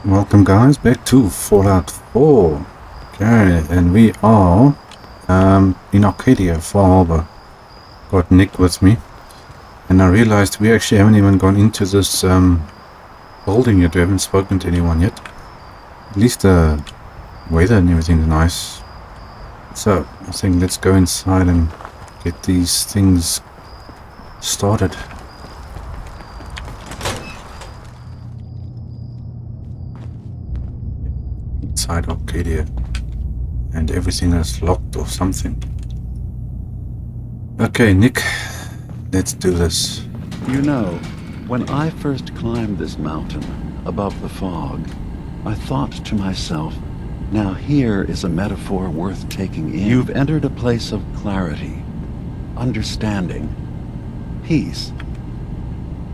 Welcome guys back to Fallout 4. Okay, and we are in Arcadia, Far Harbor. Got Nick with me, and I realized we actually haven't even gone into this building yet. We haven't spoken to anyone yet. At least the weather and everything's nice. So I think let's go inside and get these things started. Inside Arcadia, and everything is locked or something. Okay, Nick, let's do this. You know, when I first climbed this mountain above the fog, I thought to myself, now here is a metaphor worth taking in. You've entered a place of clarity, understanding, peace.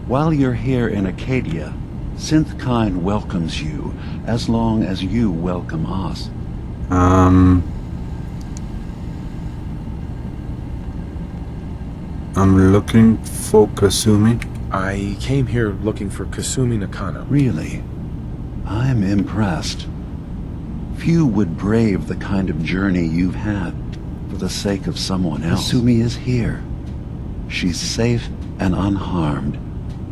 While you're here in Arcadia, Synthkind welcomes you as long as you welcome us. I'm looking for Kasumi. I came here looking for Kasumi Nakano. Really? I'm impressed. Few would brave the kind of journey you've had for the sake of someone else. Kasumi is here. She's safe and unharmed,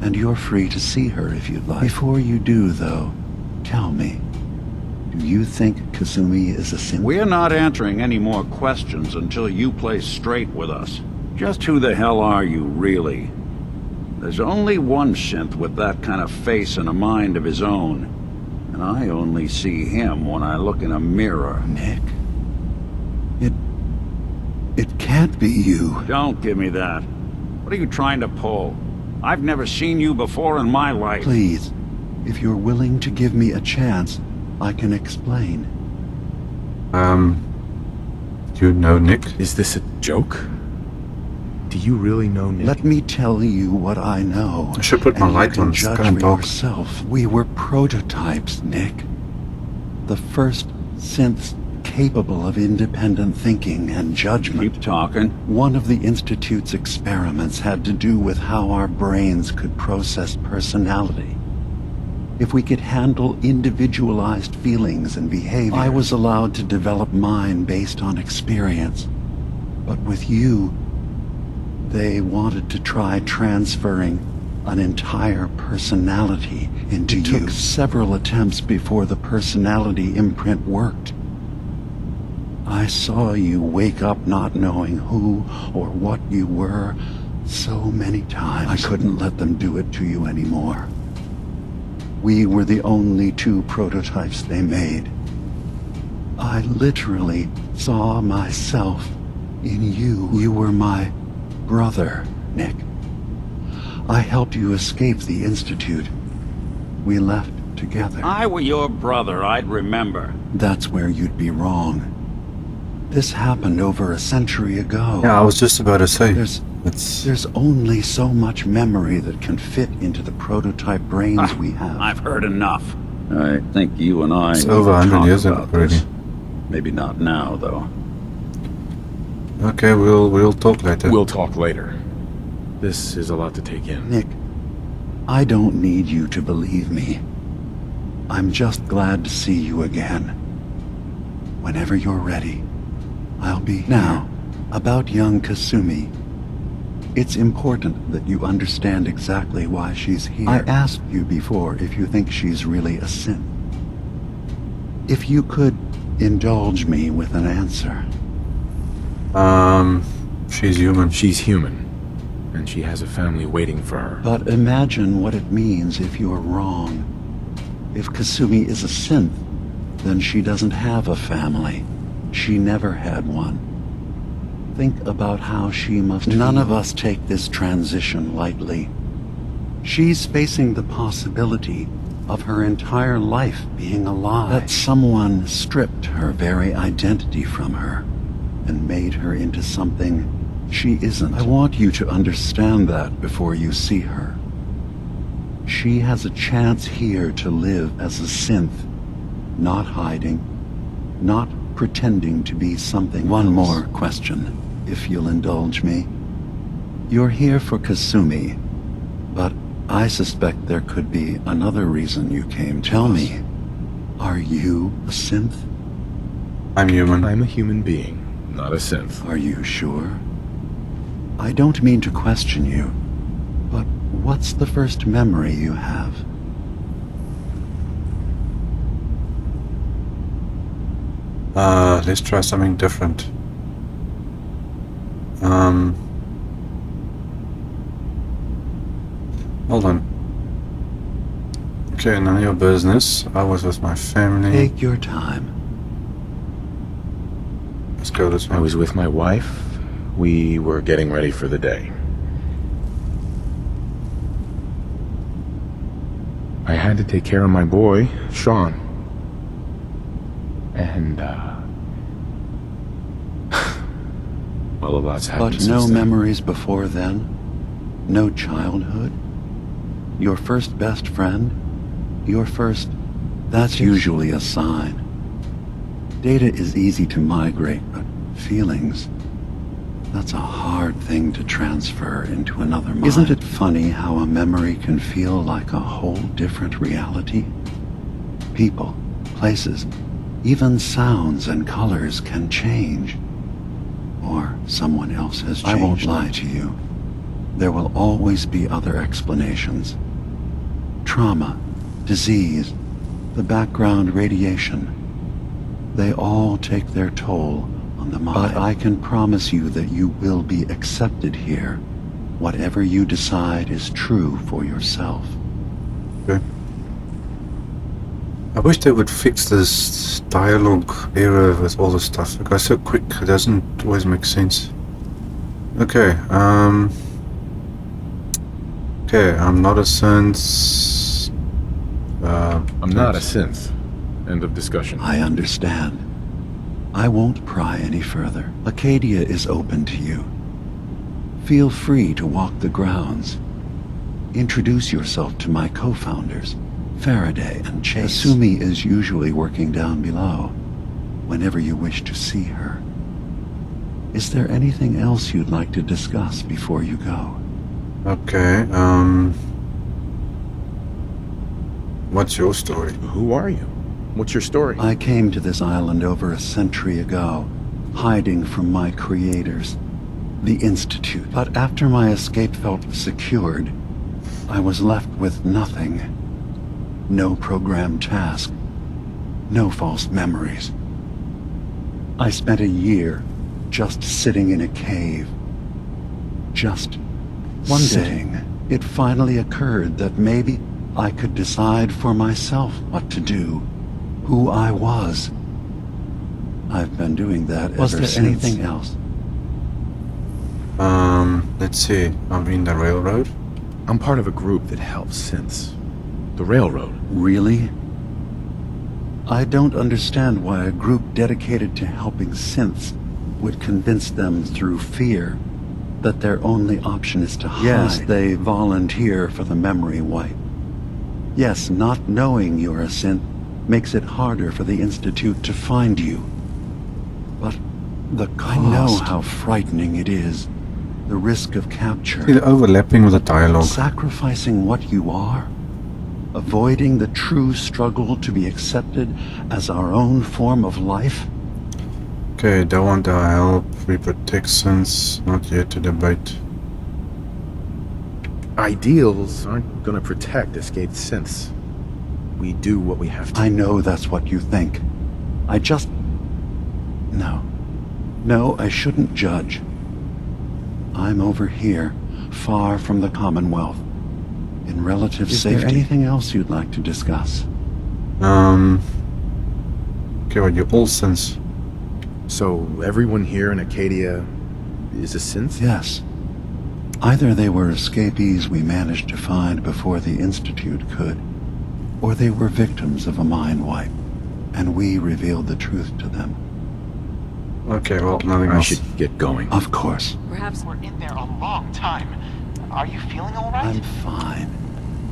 and you're free to see her if you'd like. Before you do, though, tell me, do you think Kasumi is a synth? We're not answering any more questions until you play straight with us. Just who the hell are you, really? There's only one synth with that kind of face and a mind of his own, and I only see him when I look in a mirror. Nick? It can't be you. Don't give me that. What are you trying to pull? I've never seen you before in my life. Please, if you're willing to give me a chance, I can explain. Do you know Nick? Is this a joke? Do you really know Nick? Let me tell you what I know. I should put my and light you on. can It's judge kinda for dark. yourself. We were prototypes, Nick. The first synths capable of independent thinking and judgment. Keep talking. One of the Institute's experiments had to do with how our brains could process personality. If we could handle individualized feelings and behavior, I was allowed to develop mine based on experience. But with you, they wanted to try transferring an entire personality into you. It took several attempts before the personality imprint worked. I saw you wake up not knowing who or what you were so many times. I couldn't let them do it to you anymore. We were the only two prototypes they made. I literally saw myself in you. You were my brother, Nick. I helped you escape the Institute. We left together. If I were your brother, I'd remember. That's where you'd be wrong. This happened over a century ago. Yeah, I was just about to say. There's only so much memory that can fit into the prototype brains we have. I've heard enough. I think you and I It's need over to 100 talk years ago about already. this. Maybe not now, though. Okay, we'll talk later. We'll talk later. This is a lot to take in. Nick, I don't need you to believe me. I'm just glad to see you again. Whenever you're ready, I'll be here. Now, about young Kasumi. It's important that you understand exactly why she's here. I asked you before if you think she's really a synth. If you could indulge me with an answer. She's human. She's human, and she has a family waiting for her. But imagine what it means if you're wrong. If Kasumi is a synth, then she doesn't have a family. She never had one. Think about how she must feel. None of us take this transition lightly. She's facing the possibility of her entire life being a lie. That someone stripped her very identity from her and made her into something she isn't. I want you to understand that before you see her. She has a chance here to live as a synth, not hiding, not pretending to be something else. One more question, if you'll indulge me. You're here for Kasumi, but I suspect there could be another reason you came to us. Tell me, Are you a synth? I'm human. I'm a human being, not a synth. Are you sure? I don't mean to question you, but what's the first memory you have? Let's try something different. Hold on. Okay, none of your business. I was with my family. Take your time. Let's go this way. I was with my wife. We were getting ready for the day. I had to take care of my boy, Sean. And, well, a lot's happened But no since then. memories before then? No childhood? Your first best friend? Your first... That's usually a sign. Data is easy to migrate, but feelings... That's a hard thing to transfer into another mind. Isn't it funny how a memory can feel like a whole different reality? People, places, even sounds and colors can change. Or someone else has changed. I won't lie to you. There will always be other explanations. Trauma, disease, the background radiation. They all take their toll on the mind. But I can promise you that you will be accepted here. Whatever you decide is true for yourself. Okay. I wish they would fix this dialogue error with all the stuff. It goes so quick, it doesn't always make sense. Okay, okay, I'm not a synth. I'm not a synth. End of discussion. I understand. I won't pry any further. Acadia is open to you. Feel free to walk the grounds. Introduce yourself to my co-founders, Faraday and Chase. Asumi is usually working down below, whenever you wish to see her. Is there anything else you'd like to discuss before you go? Okay, what's your story? Who are you? What's your story? I came to this island over a century ago, hiding from my creators, the Institute. But after my escape felt secured, I was left with nothing. No programmed task. No false memories. I spent a year just sitting in a cave. Just sitting. It finally occurred that maybe I could decide for myself what to do. Who I was. I've been doing that ever since. Was there anything else? Let's see. I'm in the railroad. I'm part of a group that helps synths. The railroad. Really? I don't understand why a group dedicated to helping synths would convince them through fear that their only option is to hide. Yes, they volunteer for the memory wipe. Yes, not knowing you're a synth makes it harder for the Institute to find you. But the cost... I know how frightening it is. The risk of capture. See the overlapping with the dialogue. Sacrificing what you are. Avoiding the true struggle to be accepted as our own form of life. Okay, don't want our help. We protect synths. Not yet to debate. Ideals aren't gonna protect escaped synths. We do what we have to. I know that's what you think. I just... No. No, I shouldn't judge. I'm over here, far from the Commonwealth. In relative safety. Is there anything else you'd like to discuss? Okay, well, you're all synths. So everyone here in Acadia is a synth? Yes. Either they were escapees we managed to find before the Institute could, or they were victims of a mind wipe, and we revealed the truth to them. Okay, well, nothing I else. should get going. Of course. Perhaps we're in there a long time. Are you feeling all right? I'm fine.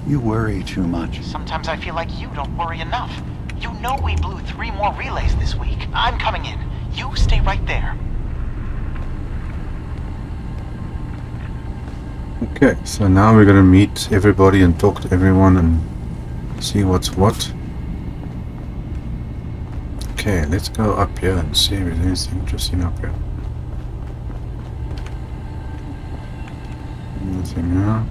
You worry too much. Sometimes I feel like you don't worry enough. You know we blew 3 more relays this week. I'm coming in. You stay right there. Okay, so now we're gonna meet everybody and talk to everyone and see what's what. Okay, let's go up here and see if there's anything interesting up here. Nothing here.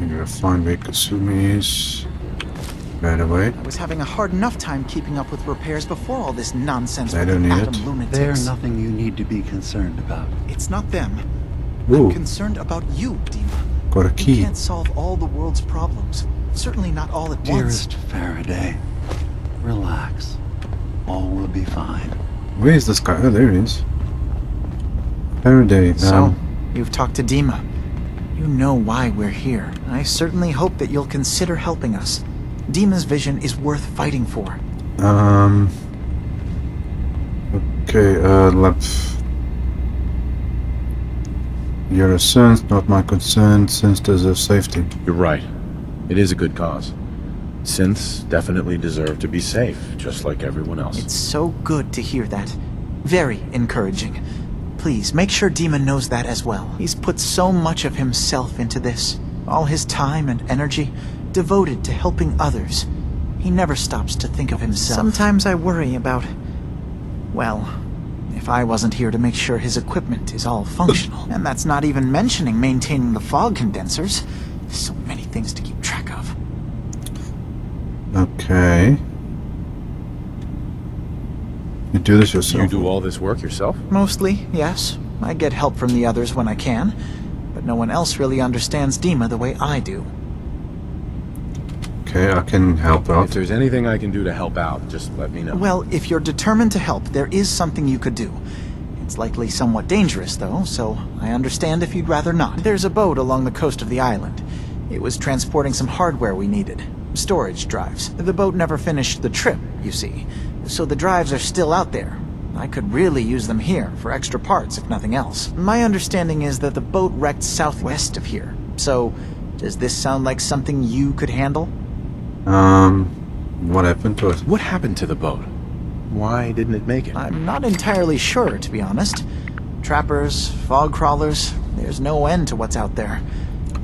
I'm gonna find where Kasumi is. Right away. I was having a hard enough time keeping up with repairs before all this nonsense I with don't need atom it. lunatics. There's nothing you need to be concerned about. It's not them. Ooh, I'm concerned about you, Dima. got a You key. can't solve all the world's problems. Certainly not all at once. Dearest Faraday, relax. All will be fine. Where is this guy? Oh, there he is. Faraday. So, you've talked to Dima. You know why we're here. I certainly hope that you'll consider helping us. Dima's vision is worth fighting for. Okay, you're a synth, not my concern. Synths deserve safety. You're right. It is a good cause. Synths definitely deserve to be safe, just like everyone else. It's so good to hear that. Very encouraging. Please, make sure Dima knows that as well. He's put so much of himself into this. All his time and energy devoted to helping others. He never stops to think of himself. Sometimes I worry about... well, if I wasn't here to make sure his equipment is all functional. And that's not even mentioning maintaining the fog condensers. So many things to keep track of. Okay. You do this yourself? You do all this work yourself? Mostly, yes. I get help from the others when I can. But no one else really understands Dima the way I do. Okay, I can help out. If there's anything I can do to help out, just let me know. Well, if you're determined to help, there is something you could do. It's likely somewhat dangerous, though, so I understand if you'd rather not. There's a boat along the coast of the island. It was transporting some hardware we needed. Storage drives. The boat never finished the trip, you see. So the drives are still out there. I could really use them here for extra parts, if nothing else. My understanding is that the boat wrecked southwest of here. So, does this sound like something you could handle? What happened to it? What happened to the boat? Why didn't it make it? I'm not entirely sure, to be honest. Trappers, fog crawlers, there's no end to what's out there.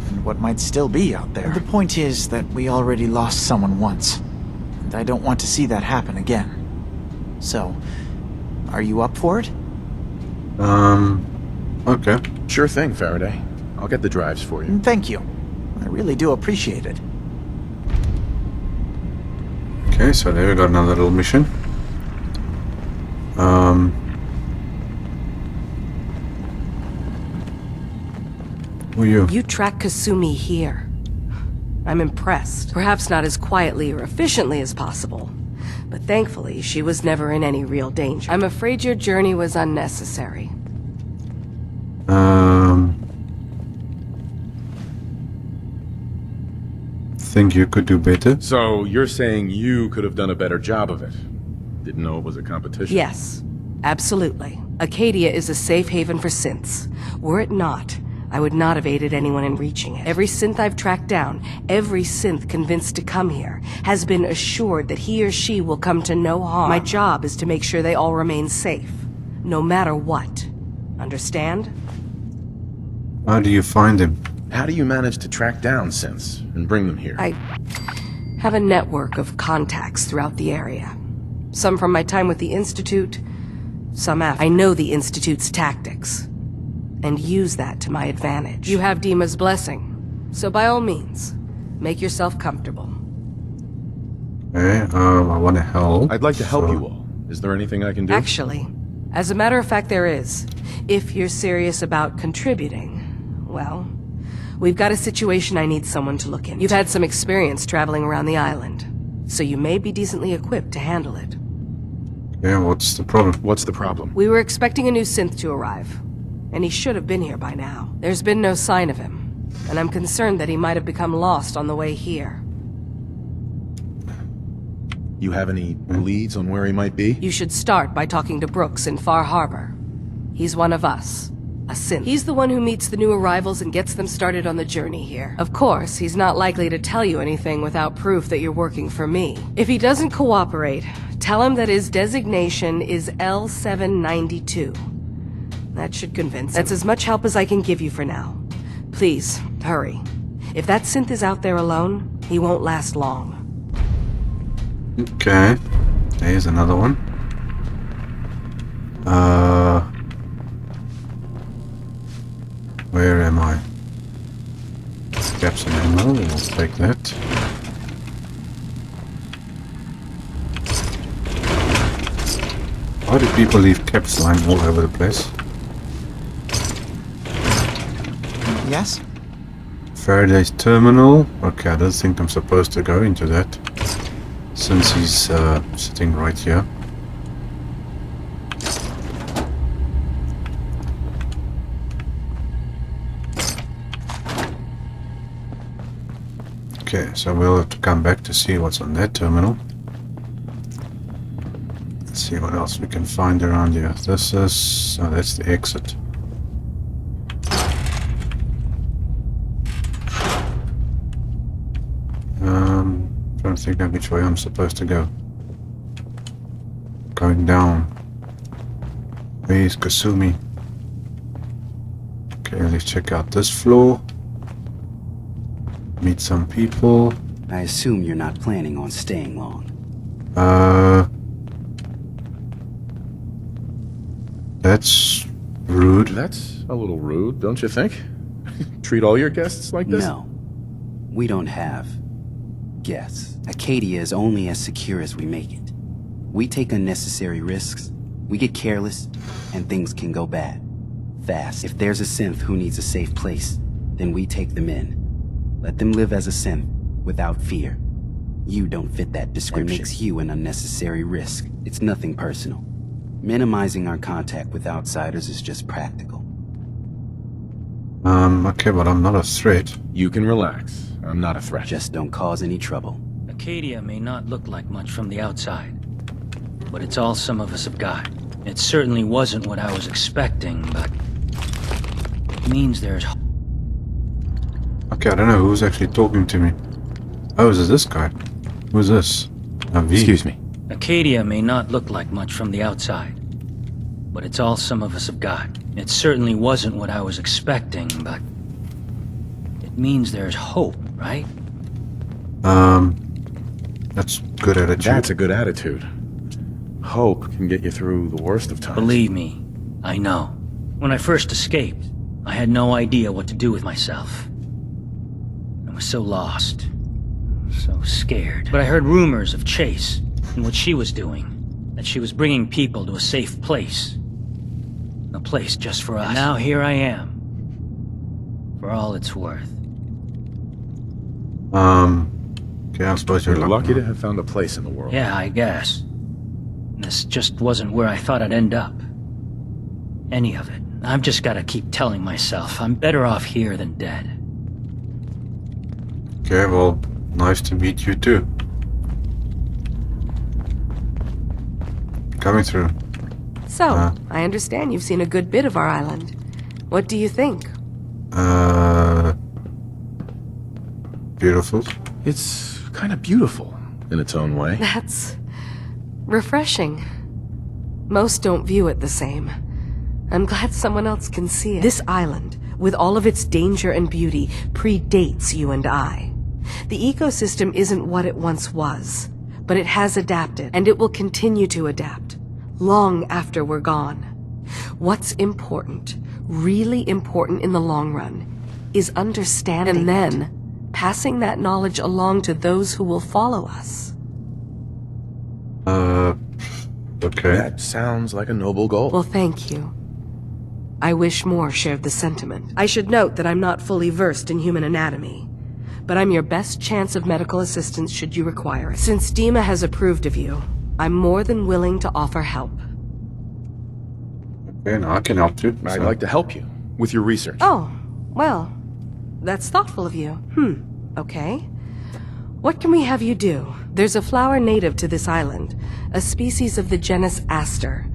And what might still be out there. The point is that we already lost someone once. And I don't want to see that happen again. So, are you up for it? Okay. Sure thing, Faraday. I'll get the drives for you. Thank you. I really do appreciate it. Okay, so there we got another little mission. Who are you? You track Kasumi here. I'm impressed. Perhaps not as quietly or efficiently as possible, but thankfully she was never in any real danger. I'm afraid your journey was unnecessary. Think you could do better? So, you're saying you could have done a better job of it? Didn't know it was a competition? Yes, absolutely. Acadia is a safe haven for synths. Were it not, I would not have aided anyone in reaching it. Every synth I've tracked down, every synth convinced to come here, has been assured that he or she will come to no harm. My job is to make sure they all remain safe, no matter what. Understand? How do you find him? How do you manage to track down synths and bring them here? I have a network of contacts throughout the area. Some from my time with the Institute, some after. I know the Institute's tactics, and use that to my advantage. You have Dima's blessing, so by all means, make yourself comfortable. Okay, I want to help. I'd like to help so- you all. Is there anything I can do? Actually, as a matter of fact, there is. If you're serious about contributing, well, we've got a situation I need someone to look into. You've had some experience traveling around the island, so you may be decently equipped to handle it. Yeah, what's the problem? What's the problem? We were expecting a new synth to arrive, and he should have been here by now. There's been no sign of him, and I'm concerned that he might have become lost on the way here. You have any leads on where he might be? You should start by talking to Brooks in Far Harbor. He's one of us. A synth. He's the one who meets the new arrivals and gets them started on the journey here. Of course, he's not likely to tell you anything without proof that you're working for me. If he doesn't cooperate, tell him that his designation is L792. That should convince him. That's as much help as I can give you for now. Please, hurry. If that synth is out there alone, he won't last long. Okay. There's another one. Where am I? Caps and ammo, we'll take that. Why do people leave caps lying all over the place? Yes? Faraday's terminal. Okay, I don't think I'm supposed to go into that. Since he's sitting right here. Okay, so we'll have to come back to see what's on that terminal. Let's see what else we can find around here. This is... oh, that's the exit. Trying to think of which way I'm supposed to go. Going down. Where's Kasumi? Okay, let's check out this floor. Meet some people. I assume you're not planning on staying long. That's rude. That's a little rude, don't you think? Treat all your guests like this? No. We don't have guests. Acadia is only as secure as we make it. We take unnecessary risks, we get careless, and things can go bad. Fast. If there's a synth who needs a safe place, then we take them in. Let them live as a synth, without fear. You don't fit that description. That makes you an unnecessary risk. It's nothing personal. Minimizing our contact with outsiders is just practical. Okay, but I'm not a threat. You can relax. I'm not a threat. Just don't cause any trouble. Acadia may not look like much from the outside, but it's all some of us have got. It certainly wasn't what I was expecting, but it means there's... Okay, I don't know who's actually talking to me. Oh, is it this guy? Who's this? V. Excuse me. Acadia may not look like much from the outside, but it's all some of us have got. It certainly wasn't what I was expecting, but it means there's hope, right? That's good attitude. That's a good attitude. Hope can get you through the worst of times. Believe me, I know. When I first escaped, I had no idea what to do with myself. I was so lost, so scared. But I heard rumors of Chase and what she was doing, that she was bringing people to a safe place. A place just for us. And now here I am, for all it's worth. Okay, I suppose you're lucky to have found a place in the world. Yeah, I guess. This just wasn't where I thought I'd end up. Any of it. I've just gotta keep telling myself I'm better off here than dead. Okay, well, nice to meet you too. Coming through. So, I understand you've seen a good bit of our island. What do you think? Beautiful. It's kind of beautiful in its own way. That's refreshing. Most don't view it the same. I'm glad someone else can see it. This island, with all of its danger and beauty, predates you and I. The ecosystem isn't what it once was, but it has adapted, and it will continue to adapt, long after we're gone. What's important, really important in the long run, is understanding and then passing that knowledge along to those who will follow us. Okay. That sounds like a noble goal. Well, thank you. I wish more shared the sentiment. I should note that I'm not fully versed in human anatomy, but I'm your best chance of medical assistance should you require it. Since Dima has approved of you, I'm more than willing to offer help. Okay, now I can help you. I'd like to help you with your research. Oh, well, that's thoughtful of you. Okay. What can we have you do? There's a flower native to this island, a species of the genus Aster,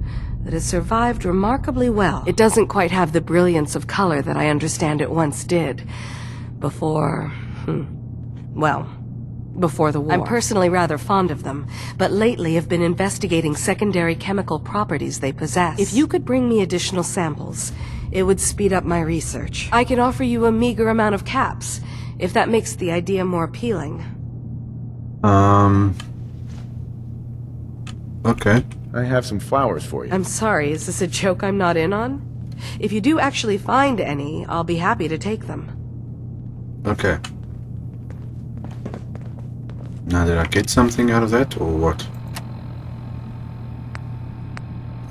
that has survived remarkably well. It doesn't quite have the brilliance of color that I understand it once did. Before the war. I'm personally rather fond of them, but lately have been investigating secondary chemical properties they possess. If you could bring me additional samples, it would speed up my research. I can offer you a meager amount of caps, if that makes the idea more appealing. Okay. I have some flowers for you. I'm sorry, is this a joke I'm not in on? If you do actually find any, I'll be happy to take them. Okay. Now, did I get something out of that, or what?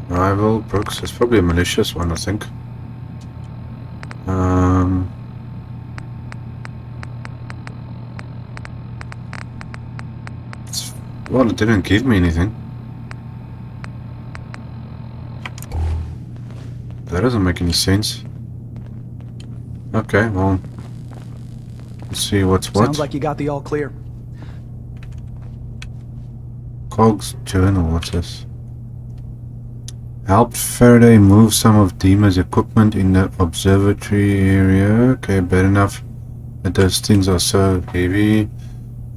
Rival Brooks. It's probably a malicious one, I think. Well, it didn't give me anything. That doesn't make any sense. Okay, well, let's see what's what. Sounds like you got the all clear. Cog's journal, what's this? Helped Faraday move some of Dima's equipment in the observatory area. Okay, bad enough that those things are so heavy.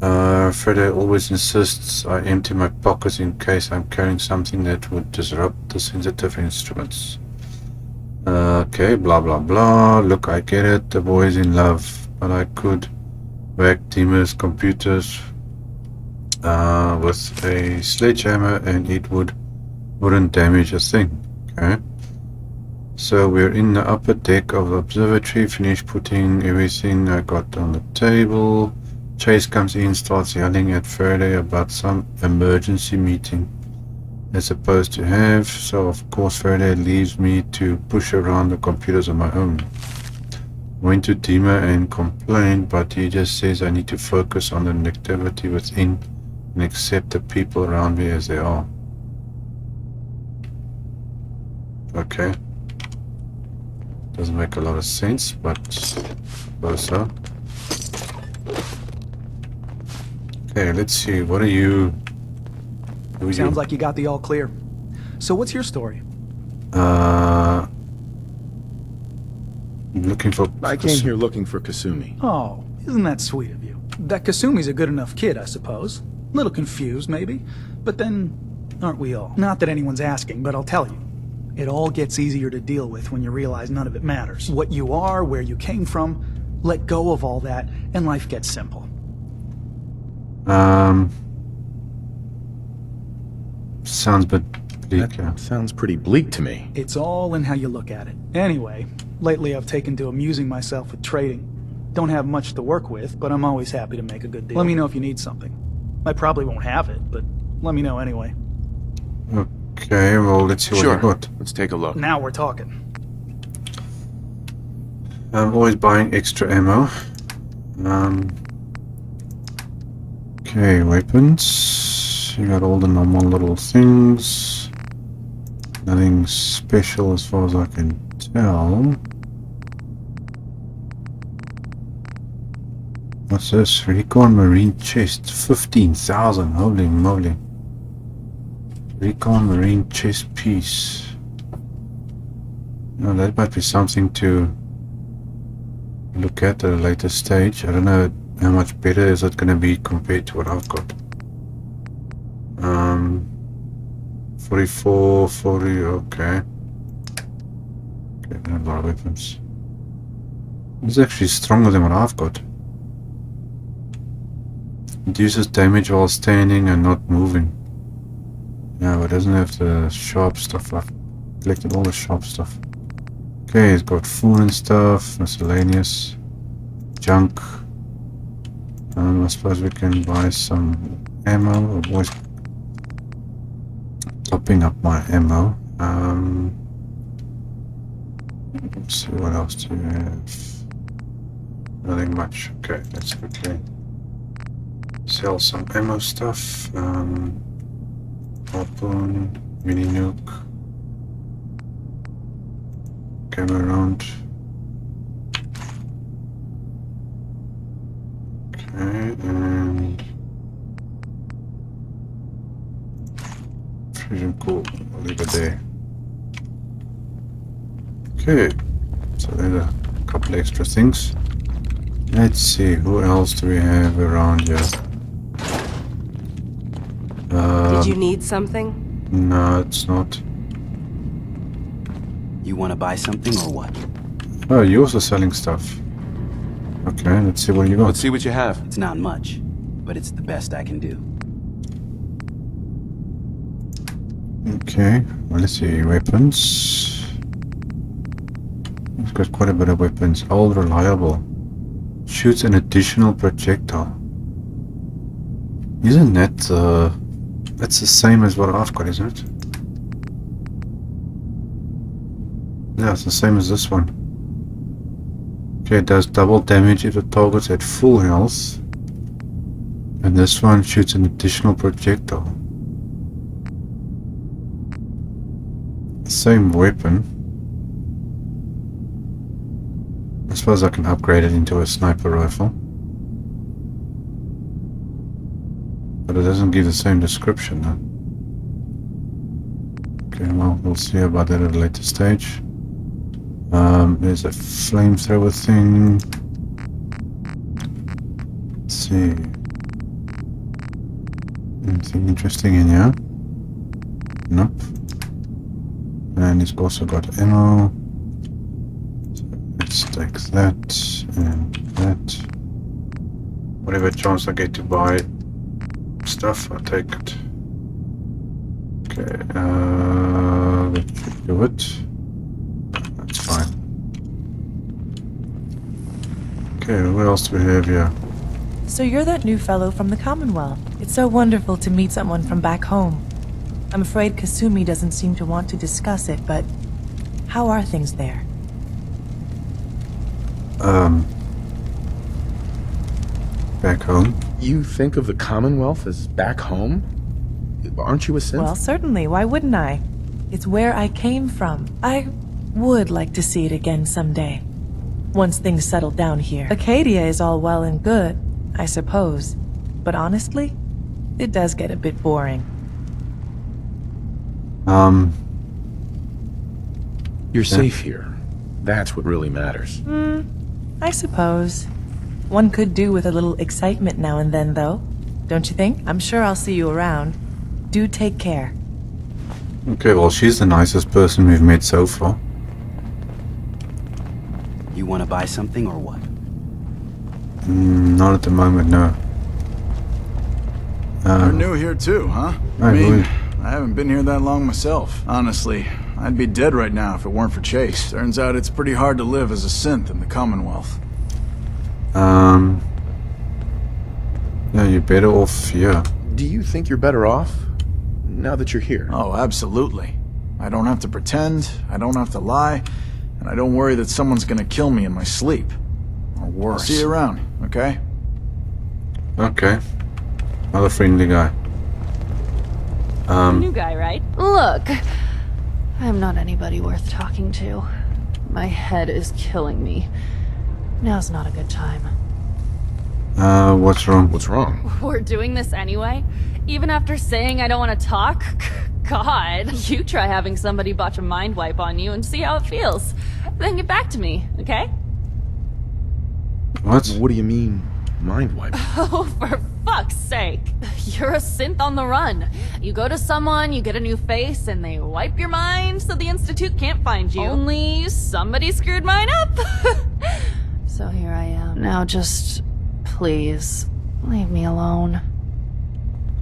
Faraday always insists I empty my pockets in case I'm carrying something that would disrupt the sensitive instruments. Okay, blah blah blah. Look, I get it. The boy's in love, but I could whack Dima's computers with a sledgehammer and it wouldn't damage a thing. Okay, so we're in the upper deck of the observatory, finished putting everything I got on the table. Chase comes in, starts yelling at Faraday about some emergency meeting they're supposed to have, so of course Faraday leaves me to push around the computers on my own. Went to Dima and complained, but he just says I need to focus on the negativity within and accept the people around me as they are. Okay. Doesn't make a lot of sense, but suppose so. Okay, let's see. What are you? Sounds like you got the all clear. So what's your story? I'm looking for. I came here looking for Kasumi. Oh, isn't that sweet of you? That Kasumi's a good enough kid, I suppose. A little confused, maybe. But then, aren't we all? Not that anyone's asking, but I'll tell you. It all gets easier to deal with when you realize none of it matters. What you are, where you came from, let go of all that, and life gets simple. Sounds a bit bleak. That sounds pretty bleak to me. It's all in how you look at it. Anyway, lately I've taken to amusing myself with trading. Don't have much to work with, but I'm always happy to make a good deal. Let me know if you need something. I probably won't have it, but let me know anyway. Okay, well, let's see what you got. Let's take a look. Now we're talking. I'm always buying extra ammo. Okay, weapons. You got all the normal little things. Nothing special as far as I can tell. What's this? Recon Marine chest. 15,000. Holy moly. Recon Marine chest piece. Now that might be something to look at a later stage. I don't know how much better is it going to be compared to what I've got. 44, 40, okay. Okay, a lot of weapons. This is actually stronger than what I've got. It uses damage while standing and not moving. No, it doesn't have the sharp stuff. I've collected all the sharp stuff. Okay, it's got food and stuff, miscellaneous, junk. I suppose we can buy some ammo. I'm always topping up my ammo. Let's see, what else do you have? Nothing much. Okay, let's quickly sell some ammo stuff. Harpoon, mini nuke, camera round. Okay, and fusion core. I'll leave it there. Okay, so there's a couple extra things. Let's see, who else do we have around here? Did you need something? No, it's not. You want to buy something or what? Oh, you're also selling stuff. Okay, let's see what you got. Let's see what you have. It's not much, but it's the best I can do. Okay, well, let's see. Weapons. It's got quite a bit of weapons. Old, reliable. Shoots an additional projectile. Isn't that that's the same as what I've got, isn't it? Yeah, it's the same as this one. Okay, it does double damage if the target's at full health. And this one shoots an additional projectile. Same weapon. I suppose I can upgrade it into a sniper rifle. But it doesn't give the same description, though. Okay, well, we'll see about that at a later stage. There's a flamethrower thing. Let's see. Anything interesting in here? Nope. And it's also got ammo. So let's take that and that. Whatever chance I get to buy stuff, I'll take it. Okay, that should do it. That's fine. Okay, what else do we have here? So you're that new fellow from the Commonwealth. It's so wonderful to meet someone from back home. I'm afraid Kasumi doesn't seem to want to discuss it, but how are things there? Back home. You think of the Commonwealth as back home? Aren't you a synth? Well, certainly. Why wouldn't I? It's where I came from. I would like to see it again someday. Once things settle down here. Acadia is all well and good, I suppose. But honestly, it does get a bit boring. You're safe here. That's what really matters. I suppose. One could do with a little excitement now and then, though. Don't you think? I'm sure I'll see you around. Do take care. Okay, well, she's the nicest person we've met so far. You want to buy something or what? Not at the moment, no. You're new here too, huh? I believe. I haven't been here that long myself. Honestly, I'd be dead right now if it weren't for Chase. Turns out it's pretty hard to live as a synth in the Commonwealth. Yeah, you're better off here. Do you think you're better off now that you're here? Oh, absolutely. I don't have to pretend, I don't have to lie, and I don't worry that someone's gonna kill me in my sleep. Or worse. I'll see you around, okay? Okay. Another friendly guy. New guy, right? Look, I'm not anybody worth talking to. My head is killing me. Now's not a good time. What's wrong? What's wrong? We're doing this anyway? Even after saying I don't want to talk? God, you try having somebody botch a mind wipe on you and see how it feels. Then get back to me, okay? What? What do you mean, mind wipe? Oh, for fuck's sake. You're a synth on the run. You go to someone, you get a new face, and they wipe your mind so the Institute can't find you. Only somebody screwed mine up. So here I am. Now just, please, leave me alone.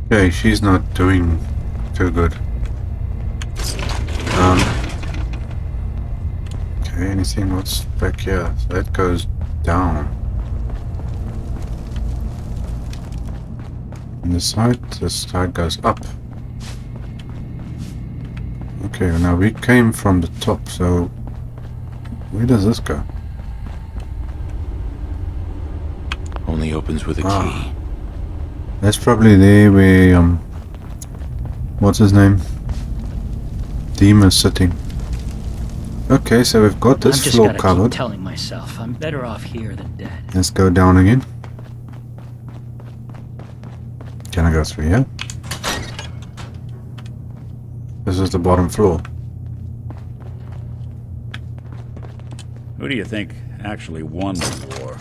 Okay, she's not doing too good. Okay, anything what's back here? So that goes down. On this side goes up. Okay, now we came from the top, so where does this go? Only opens with a key. That's probably there where, what's his name? Demon's sitting. Okay, so we've got this floor I've just covered. keep telling myself I'm better off here than dead. Let's go down again. Can I go through here? This is the bottom floor. Who do you think actually won the war?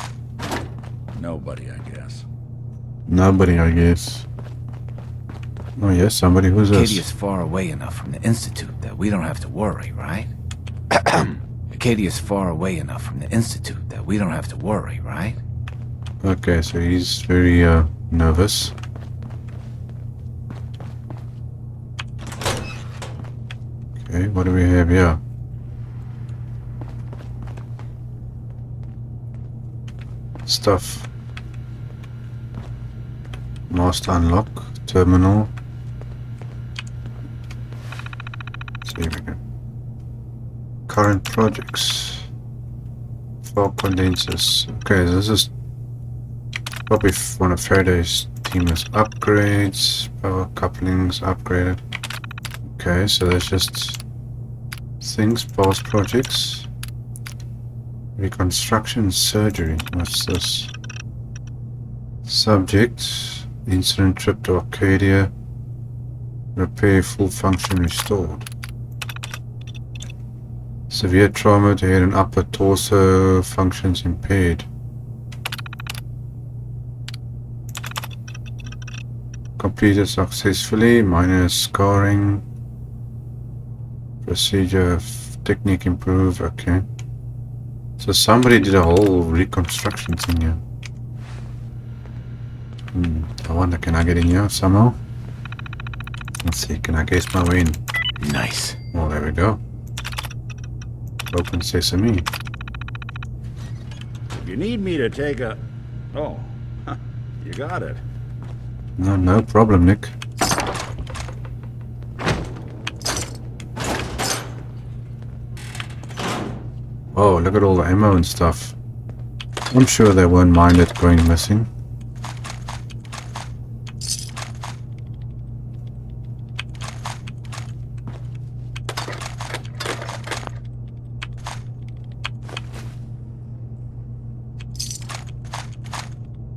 Nobody, I guess. Nobody, I guess. Oh yes, somebody. Who's this? Acadia's far away enough from the Institute that we don't have to worry, right? Acadia's far away enough from the Institute that we don't have to worry, right? Okay, so he's very nervous. Okay, what do we have here? Stuff. Master unlock. Terminal. So here we go. Current projects. File condensers. Okay, this is probably one of Faraday's team's upgrades. Power couplings upgraded. Okay, so that's just things, past projects. Reconstruction surgery. What's this? Subject. Incident trip to Arcadia. Repair full function restored. Severe trauma to head and upper torso. Functions impaired. Completed successfully. Minor scarring. Procedure technique improved. Okay. So somebody did a whole reconstruction thing here. I wonder, can I get in here somehow? Let's see, can I guess my way in? Nice. Well, there we go. Open sesame. If you need me to take a... Oh, you got it. No problem, Nick. Oh, look at all the ammo and stuff. I'm sure they won't mind it going missing.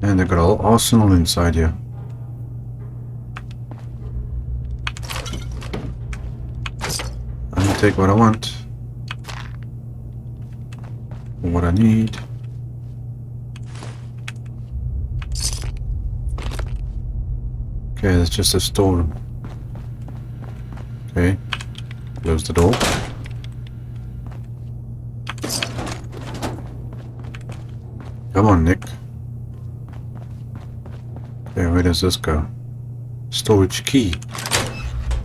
And they've got a whole arsenal inside here. I'm gonna take what I want. What I need. Okay, that's just a storeroom. Okay, close the door. Come on, Nick. Okay, where does this go? Storage key.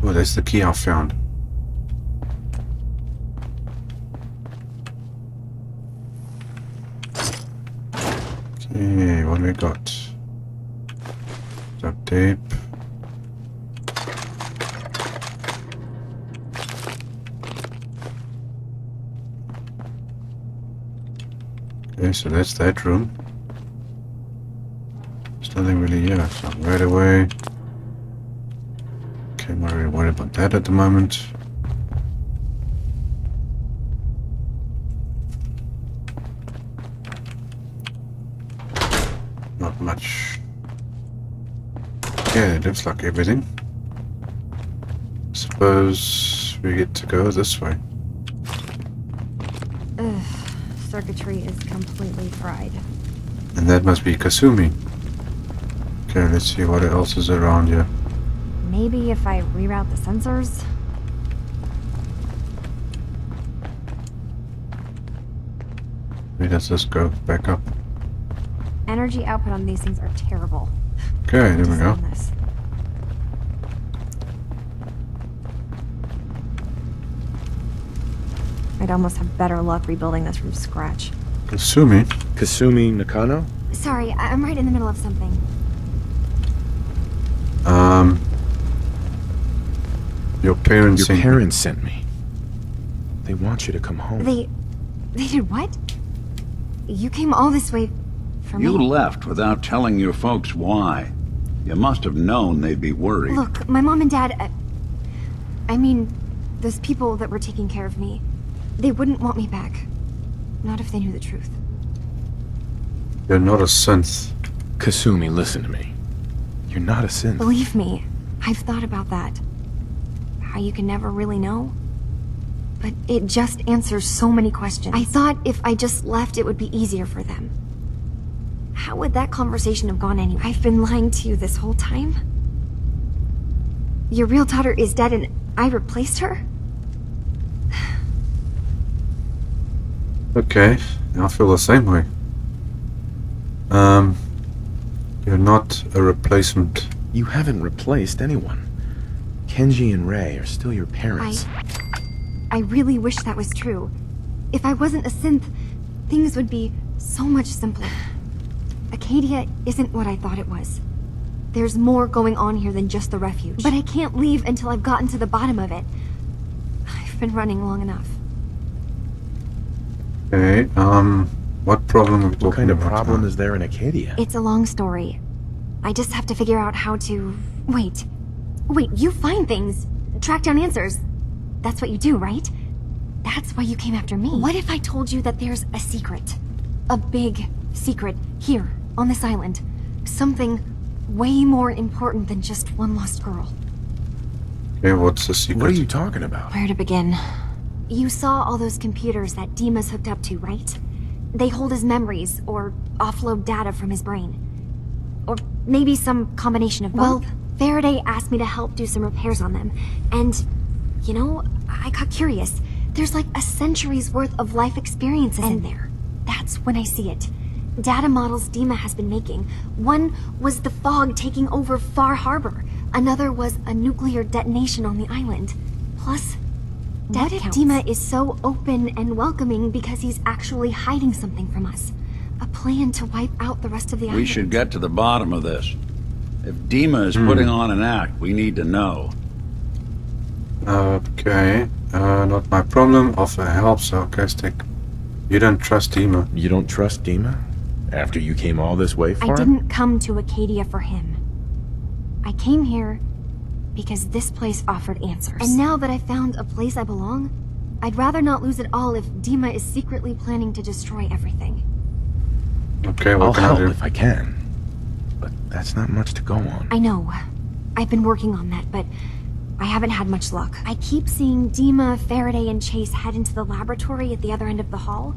Oh, that's the key I found. Okay, what do we got? Duct tape. Okay, so that's that room. There's nothing really here, so right away. Okay, I'm not really worried about that at the moment. Not much. Okay, it looks like everything. Suppose we get to go this way. Ugh, circuitry is completely fried. And that must be Kasumi. Okay, let's see what else is around here. Maybe if I reroute the sensors? Where does this go? Back up. Energy output on these things are terrible. Okay, there we go. This. I'd almost have better luck rebuilding this from scratch. Kasumi? Kasumi Nakano? Sorry, I'm right in the middle of something. Your parents sent me. They want you to come home. They did what? You came all this way for me? You left without telling your folks why. You must have known they'd be worried. Look, my mom and dad... I mean, those people that were taking care of me, they wouldn't want me back. Not if they knew the truth. You're not a synth. Kasumi, listen to me. You're not a synth. Believe me, I've thought about that. How you can never really know. But it just answers so many questions. I thought if I just left, it would be easier for them. How would that conversation have gone anyway? I've been lying to you this whole time? Your real daughter is dead and I replaced her? Okay, I feel the same way. You're not a replacement. You haven't replaced anyone. Kenji and Rei are still your parents. I really wish that was true. If I wasn't a synth, things would be so much simpler. Acadia isn't what I thought it was. There's more going on here than just the refuge. But I can't leave until I've gotten to the bottom of it. I've been running long enough. Okay, what problem are we talking about? What kind of problem now? is there in Acadia? It's a long story. I just have to figure out how to... Wait, you find things, track down answers. That's what you do, right? That's why you came after me. What if I told you that there's a secret? A big secret here, on this island. Something way more important than just one lost girl. Okay, what's the secret? What are you talking about? Where to begin? You saw all those computers that Dima's hooked up to, right? They hold his memories, or offload data from his brain. Or maybe some combination of both. Well, Faraday asked me to help do some repairs on them. And, you know, I got curious. There's like a century's worth of life experiences in there. That's when I see it. Data models Dima has been making. One was the fog taking over Far Harbor. Another was a nuclear detonation on the island. Plus, what if Dima is so open and welcoming because he's actually hiding something from us? A plan to wipe out the rest of the island? We should get to the bottom of this. If Dima is putting on an act, we need to know. Okay, not my problem. Offer help, sarcastic. You don't trust Dima. You don't trust Dima? After you came all this way for I him? didn't come to Acadia for him. I came here because this place offered answers. And now that I found a place I belong, I'd rather not lose it all if Dima is secretly planning to destroy everything. Okay, I'll what can I help do? if I can. But that's not much to go on. I know. I've been working on that, but I haven't had much luck. I keep seeing Dima, Faraday, and Chase head into the laboratory at the other end of the hall.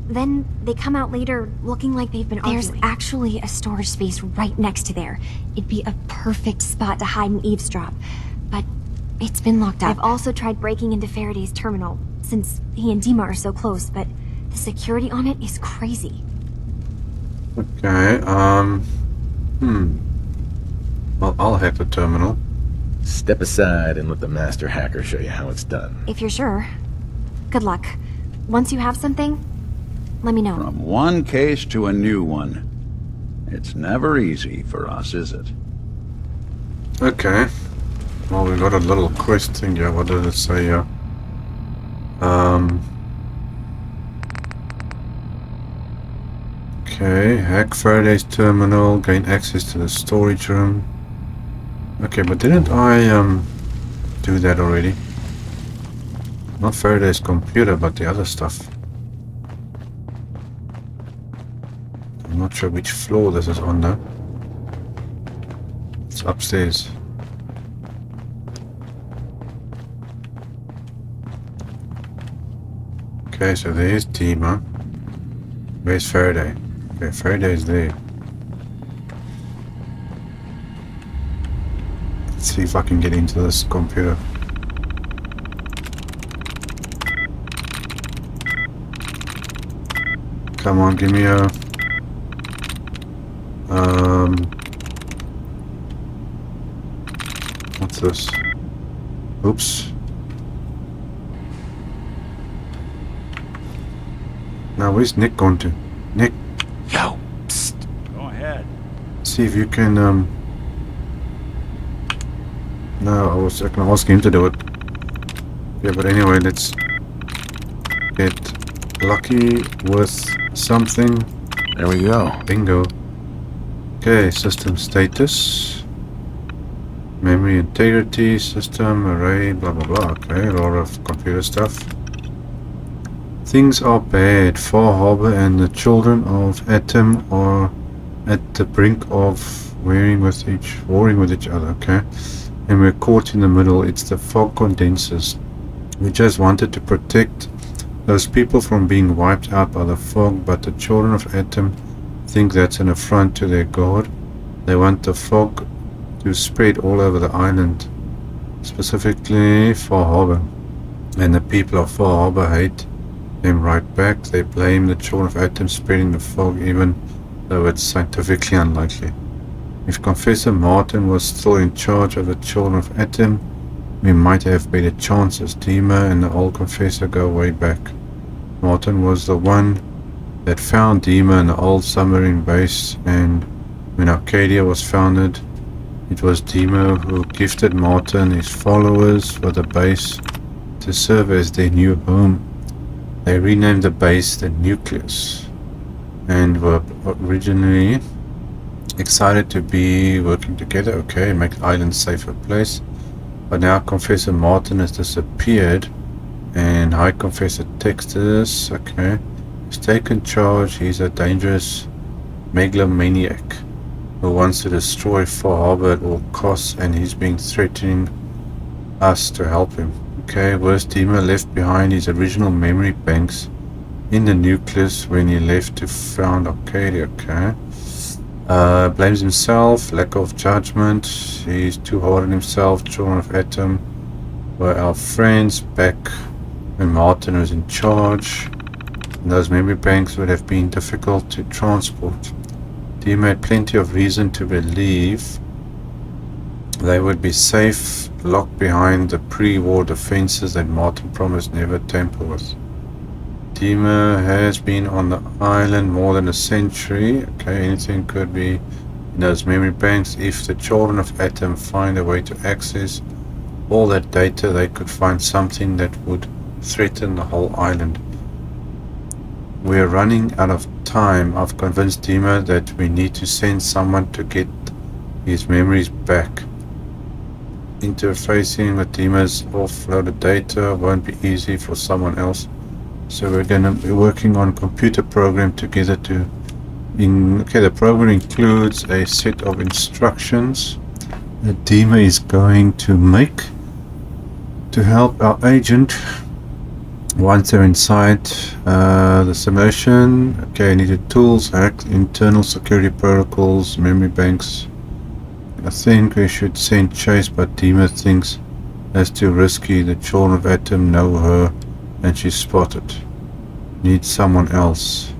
Then they come out later looking like they've been arguing. There's actually a storage space right next to there. It'd be a perfect spot to hide and eavesdrop. But it's been locked up. I've also tried breaking into Faraday's terminal, since he and Dima are so close, but the security on it is crazy. Okay, well, I'll hack the terminal. Step aside and let the master hacker show you how it's done. If you're sure. Good luck. Once you have something, let me know. From one case to a new one. It's never easy for us, is it? Okay. Well, we got a little quest thing here. What did it say here? Okay, hack Faraday's terminal, gain access to the storage room. Okay, but didn't I do that already? Not Faraday's computer, but the other stuff. I'm not sure which floor this is on though. It's upstairs. Okay, so there's Dima. Where's Faraday? Okay, Faraday's there. Let's see if I can get into this computer. Come on, give me a... What's this? Oops. Now, where's Nick gone to? Nick? Yo, psst. Go ahead. See if you can, No, I was gonna ask him to do it. Yeah, but anyway, let's get lucky with something. There we go. Bingo. Okay, system status. Memory integrity, system, array, blah blah blah. Okay, a lot of computer stuff. Things are bad. Far Harbor and the children of Atom are at the brink of warring with each other, okay? And we're caught in the middle. It's the fog condensers. We just wanted to protect those people from being wiped out by the fog, but the children of Atom think that's an affront to their god. They want the fog to spread all over the island, specifically Far Harbor. And the people of Far Harbor hate them right back. They blame the children of Atom spreading the fog, even though it's scientifically unlikely. If Confessor Martin was still in charge of the children of Atom, we might have better chances. Dima and the old confessor go way back. Martin was the one that found Dima in the old submarine base, and when Arcadia was founded, it was Dima who gifted Martin his followers with a base to serve as their new home. They renamed the base the Nucleus and were originally excited to be working together, okay, make the island a safer place. But now Confessor Martin has disappeared and High Confessor Textus, okay, has taken charge. He's a dangerous megalomaniac who wants to destroy Far Harbor at all costs, and he's been threatening us to help him. Okay, worst Dima left behind his original memory banks in the Nucleus when he left to found Arcadia, okay. Blames himself, lack of judgment, he's too hard on himself. Children of Atom were our friends back when Martin was in charge. And those memory banks would have been difficult to transport. Dima had plenty of reason to believe they would be safe, locked behind the pre-war defenses that Martin promised never tamper with. Dima has been on the island more than a century. Okay, anything could be in those memory banks. If the Children of Atom find a way to access all that data, they could find something that would threaten the whole island. We're running out of time. I've convinced Dima that we need to send someone to get his memories back. Interfacing with Dima's offloaded data won't be easy for someone else. So we're going to be working on a computer program together to... Okay, the program includes a set of instructions that Dima is going to make to help our agent once they're inside the simulation. Okay, needed tools, hack, internal security protocols, memory banks. I think we should send Chase, but Dima thinks that's too risky. The Children of Atom know her and she's spotted. Need someone else.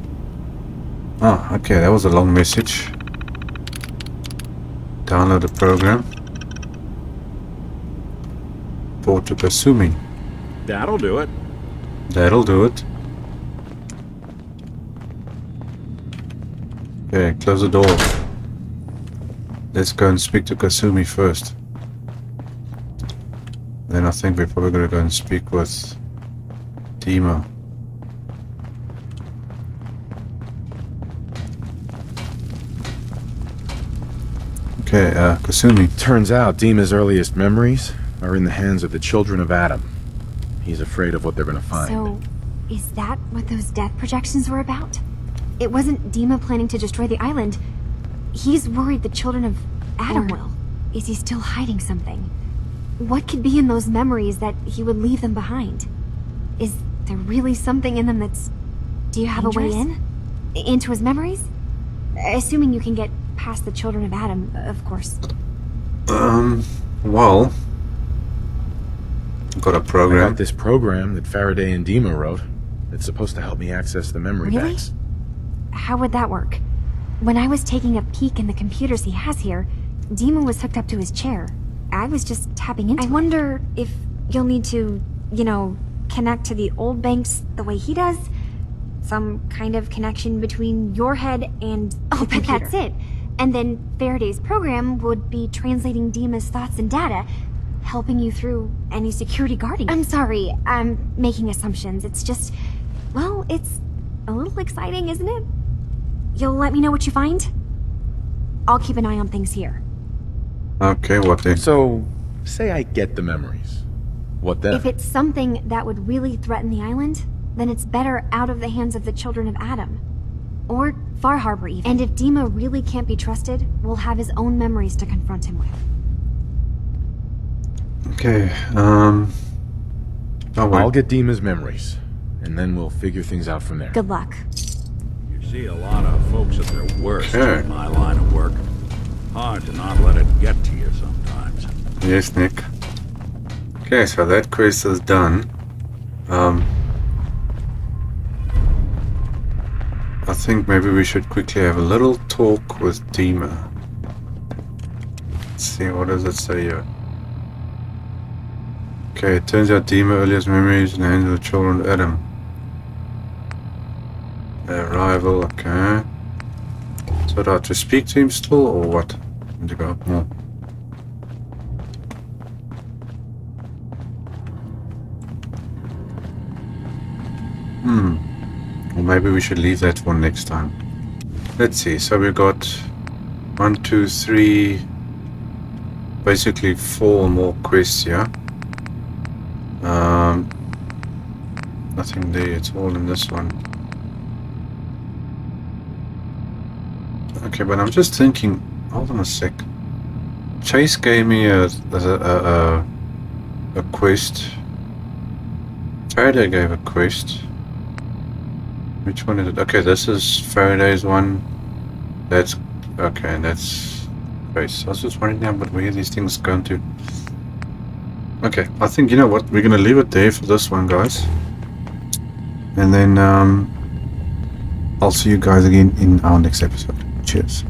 Ah, okay, that was a long message. Download the program. Port to Kasumi. That'll do it. That'll do it. Okay, close the door. Let's go and speak to Kasumi first. Then I think we're probably going to go and speak with Dima. Okay, Kasumi. Turns out Dima's earliest memories are in the hands of the Children of Atom. He's afraid of what they're going to find. So, is that what those death projections were about? It wasn't Dima planning to destroy the island. He's worried the Children of Atom will. Is he still hiding something? What could be in those memories that he would leave them behind? Is there really something in them that's... Do you have a way in? Into his memories? Assuming you can get past the Children of Atom, of course. Well... I've got a program. I got this program that Faraday and Dima wrote. It's supposed to help me access the memory banks. How would that work? When I was taking a peek in the computers he has here, Dima was hooked up to his chair. I was just tapping into it. I wonder if you'll need to, you know, connect to the old banks the way he does? Some kind of connection between your head and the computer. But that's it. And then Faraday's program would be translating Dima's thoughts and data, helping you through any security guarding. I'm sorry, I'm making assumptions. It's just, well, it's a little exciting, isn't it? You'll let me know what you find? I'll keep an eye on things here. Okay, what then? So, say I get the memories. What then? If it's something that would really threaten the island, then it's better out of the hands of the Children of Atom. Or Far Harbor even. And if Dima really can't be trusted, we'll have his own memories to confront him with. Okay, I'll get Dima's memories, and then we'll figure things out from there. Good luck. You see a lot of folks at their worst in my line of work. Hard to not let it get to you sometimes. Yes, Nick. Okay, so that quest is done. I think maybe we should quickly have a little talk with Dima. Let's see, what does it say here? Okay, it turns out Dima earliest memories in the hands of the children of Adam. Arrival, okay. So do I have to speak to him still, or what? Need to go up more. Or maybe we should leave that for next time. Let's see, so we've got 1, 2, 3, basically 4 more quests here. Nothing there, it's all in this one. Okay, but I'm just thinking, hold on a sec. Chase gave me a quest. Faraday gave a quest. Which one is it? Okay, this is Faraday's one. That's okay, and that's face. I was just wondering now, but where are these things going to? Okay, I think you know what, we're gonna leave it there for this one, guys. And then I'll see you guys again in our next episode. Cheers.